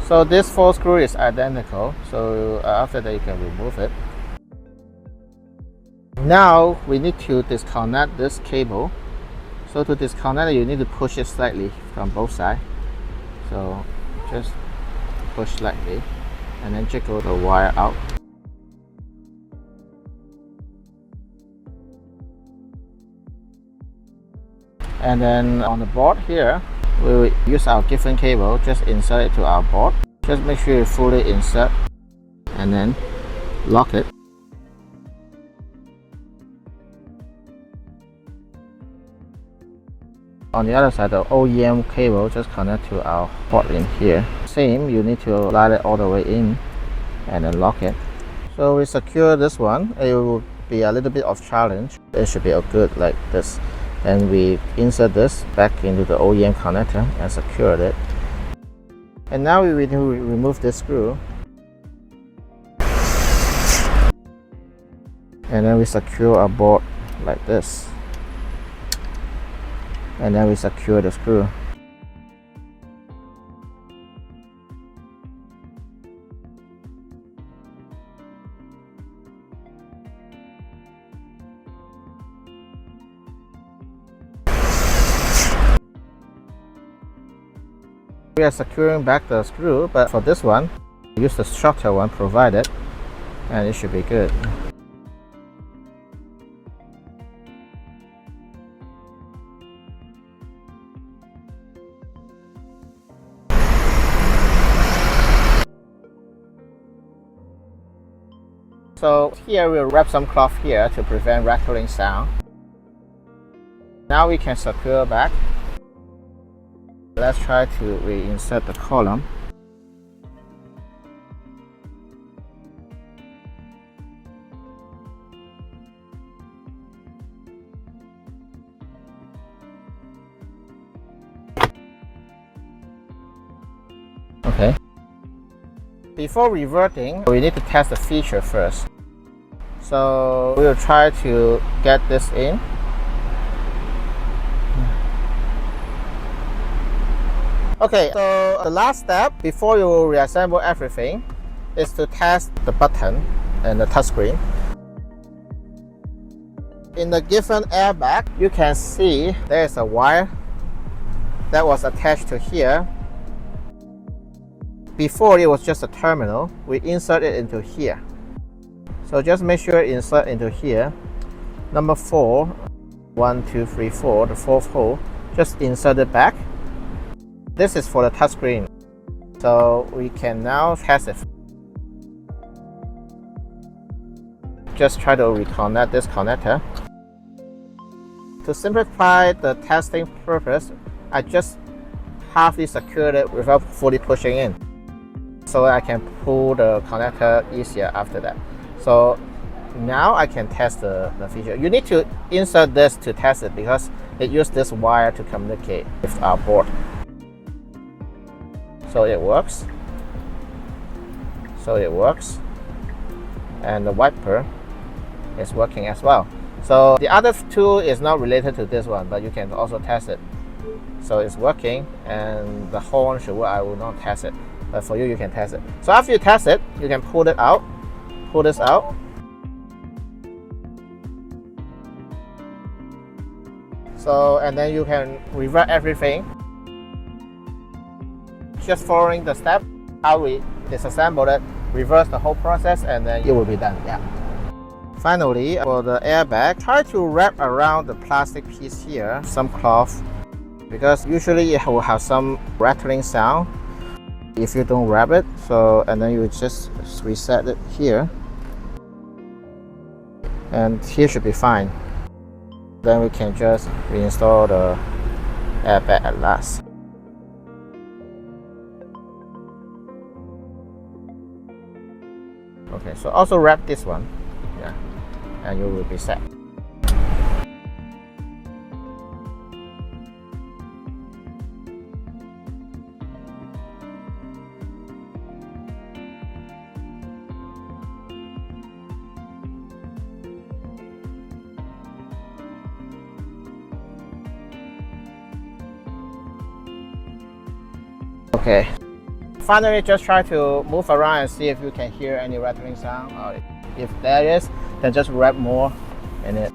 So this 4 screw is identical, so after that you can remove it. Now we need to disconnect this cable. So to disconnect it, you need to push it slightly from both sides. So just push slightly and then jiggle the wire out. And then on the board here, we will use our different cable, just insert it to our board. Just make sure you fully insert and then lock it. On the other side, the OEM cable just connect to our port in here. Same, you need to slide it all the way in and then lock it. So we secure this one. It will be a little bit of challenge. It should be good like this. And we insert this back into the OEM connector and secure it. And now we need to remove this screw. And then we secure our board like this. And then we secure the screw. We are securing back the screw, but for this one, use the shorter one provided, and it should be good. So here we'll wrap some cloth here to prevent rattling sound. Now we can secure back. Let's try to reinsert the column. Okay. Before reverting, we need to test the feature first. So we will try to get this in. Okay, so the last step before you reassemble everything is to test the button and the touchscreen. In the given airbag, you can see there is a wire that was attached to here. Before it was just a terminal, we insert it into here. So just make sure you insert into here. Number 4, 1, 2, 3, 4, the 4th hole, just insert it back. This is for the touchscreen. So we can now test it. Just try to reconnect this connector. To simplify the testing purpose, I just halfly secured it without fully pushing in, so I can pull the connector easier after that. So now I can test the feature. You need to insert this to test it because it uses this wire to communicate with our board. So it works. And the wiper is working as well. So the other tool is not related to this one, but you can also test it. So it's working, and the horn should work. I will not test it, but for you, you can test it. So after you test it, you can pull it out, pull this out. So, and then you can revert everything. Just following the step, how we disassemble it, reverse the whole process, and then it will be done. Yeah. Finally, for the airbag, try to wrap around the plastic piece here some cloth, because usually it will have some rattling sound if you don't wrap it. So, and then you just reset it here, and here should be fine. Then we can just reinstall the airbag at last. Okay, so also wrap this one, yeah, and you will be set. Okay, finally just try to move around and see if you can hear any rattling sound. If there is, then just wrap more in it.